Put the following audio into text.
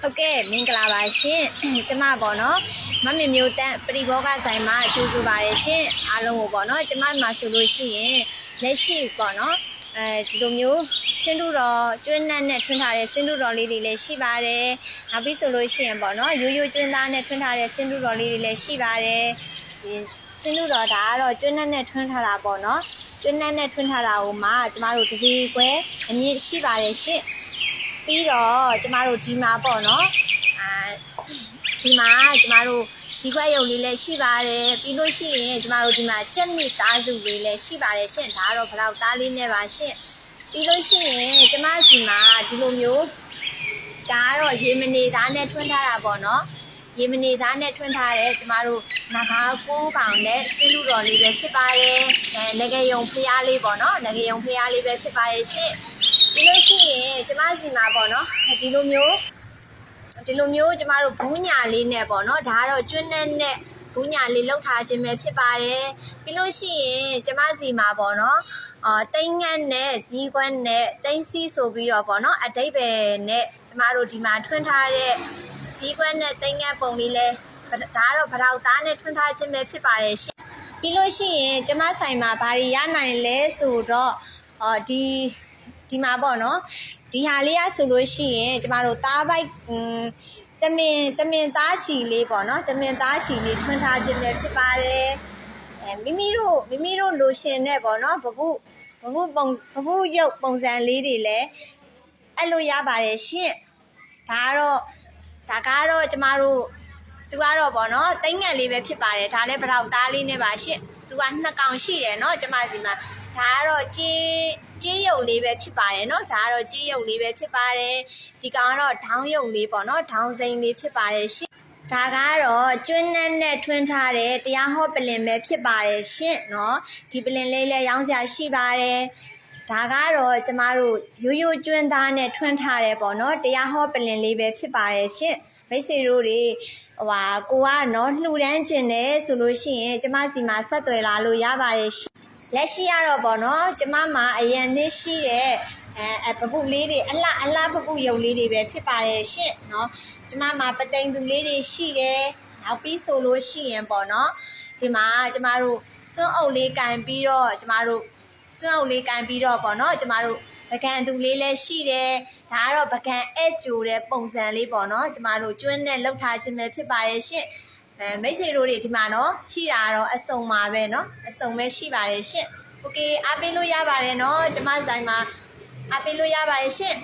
ဟုတ်ကဲ့မင်္ဂလာပါရှင်ကျမပေါ့နော်မမေမျိုးတန်းပရိဘောဂဆိုင်မှာအကျိုးဆိုပါတယ်ရှင်အားလုံးကိုပေါ့နော်ကျမမှာဆိုလို့ရှိရင်လက်ရှိပေါ့နော်ဒီလိုမျိုးစင်တူတော်ကျွန်းနှံ့နဲ့ထွန်းထားတဲ့စင်တူတော်လေးတွေလည်းရှိပါတယ်နောက်ပြီးဆိုလို့ရှိရင်ပေါ့နော်ရိုးရိုးကျွန်းသားနဲ့ထွန်းထားတဲ့စင်တူတော်လေးတွေလည်းရှိပါတယ်ဒီစင်တူတော်ဒါကတော့ကျွန်းနှံ့နဲ့ထွန်းထားတာပေါ့နော်ကျွန်းနှံ့နဲ့ထွန်းထားတာကိုမှကျမတို့တပီခွဲအမြင့်ရှိပါတယ်ရှင်ပြီးတော့ကျမတို့ဒီမှာပေါ့နော်ဒီမှာကျမတို့ဒီခွဲရုံလေးလည်းရှိပါတယ်ပြီးလို့ရှိရင်ကျမတို့ဒီမှာကြက်မိသားစုလေးလည်းရှိပါတယ်ရှင်ဒါကတော့ဘလောက်သားလေးနဲ့ပါရှင်ပြီးလို့ရှိရင်ကျမစီမှာဒီလိုမျိုးဒါကတော့ရေမနေသားနဲ့ထွန်းထားတာပေါ့နော်ရေမနေသားနဲ့ထွန်းထားတဲ့ကျမတို့နဂါ9ကောင်နဲ့စင်းလူတော်လေးပဲဖြစ်ပါတယ်ငကယုံဖျားလေးပေါ့နော်ငကယုံဖျားလေးပဲဖြစ်ပါတယ်ရှင်ပြီးလို့ရှိရင်ကျမစီမှာပေါ့နော်ဒီလိုမျိုးကျမတို့ဘူးညာလေးနဲ့ပေါ့နော်ဒါကတော့ကျွန်းနဲ့ဘူးညာလေးလောက်ထားခြင်းပဲဖြစ်ပါတယ်ပြီးလို့ရှိရင်ကျမစီမှာပေါ့နော်တိမ်ငတ်နဲ့ဇီးကွန်းနဲ့တိမ်စီဆိုပြီးတော့ပေါ့နော်အတိတ်ပဲနဲ့ကျမတို့ဒီမှာထွန်းထားတဲ့ဇီးကွန်းနဲ့တိမ်ငတ်ပုံလေးလဲဒါကတော့ဗရောက်သားနဲ့ထွန်းထားခြင်းပဲဖြစ်ပါတယ်ရှင်ပြီးလို့ရှိရင်ကျမဆိုင်မှာဘာတွေရနိုင်လဲဆိုတော့ဒီမှာပေါ့နော်ဒီဟာလေးရဆိုလို့ရှိရင်ကျမတို့သားပိုက်တမင်သားချီလေးပေါ့နော်တမင်သားချီလေးထွန်းထားခြင်းပဲဖြစ်ပါတယ်မိမိတို့လိုရှင်နဲ့ပေါ့နော်ဘပုရုပ်ပုံစံလေးတွေလည်းအဲ့လိုရပါတယ်ရှင်ဒါကတော့ကျမတို့သူကတော့ပေါ့နော်တိမ်ငတ်လေးပဲဖြစ်ပါတယ်ဒါလည်းဗရောက်သားလေးနဲ့ပါရှင်သူက2ကောင်ရှိတယ်နော်ကျမစီမှာဒါကတော့ကြေးရုပ်လေးပဲဖြစ်ပါတယ်เนาะဒါကတော့ကြေးရုပ်လေးပဲဖြစ်ပါတယ်ဒီကောင်ကတော့ဒေါင်းရုပ်လေးပေါ့เนาะဒေါင်းစိမ်းလေးဖြစ်ပါတယ်ရှင်ဒါကတော့ကျွန်းနဲ့ထွန်းထားတဲ့တရားဟောပလင်ပဲဖြစ်ပါတယ်ရှင်เนาะဒီပလင်လေးလည်းရောင်းစရာရှိပါတယ်ဒါကတော့ကျမတို့ရိုးကျွန်းသားနဲ့ထွန်းထားတယ်ပေါ့เนาะတရားဟောပလင်လေးပဲဖြစ်ပါတယ်ရှင်မိတ်ဆွေတို့တွေကိုကเนาะလှူဒန်းခြင်းနဲ့ဆိုလို့ရှိရင်ကျမစီမှာဆက်သွယ်လာလို့ရပါတယ်ရှင်လက်ရှိရတော့ပေါ့နော်ကျမမှာအရန်နစ်ရှိတဲ့ပပုလေးတွေအလှပပုရုပ်လေးတွေပဲဖြစ်ပါတယ်ရှင့်เนาะကျမမှာပသိမ်သူလေးတွေရှိတယ်နောက်ပြီးဆိုလို့ရှိရင်ပေါ့နော်ဒီမှာကျမတို့စွန်းအုပ်လေးကန်ပြီးတော့ပေါ့နော်ကျမတို့ပကံသူလေးလည်းရှိတယ်ဒါကတော့ပကံအဲ့ကျိုတဲ့ပုံစံလေးပေါ့နော်ကျမတို့ကျွန်းနဲ့လှုပ်ထားခြင်းပဲဖြစ်ပါတယ်ရှင့်မိတ်ဆွေတို့တွေဒီမှာနော်ရှိတာတော့အစုံပါပဲเนาะအစုံပဲရှိပါတယ်ရှင့်โอเคအားပေးလို့ရပါတယ်เนาะကျမဆိုင်မှာအားပေးလို့ရပါတယ်ရှင့်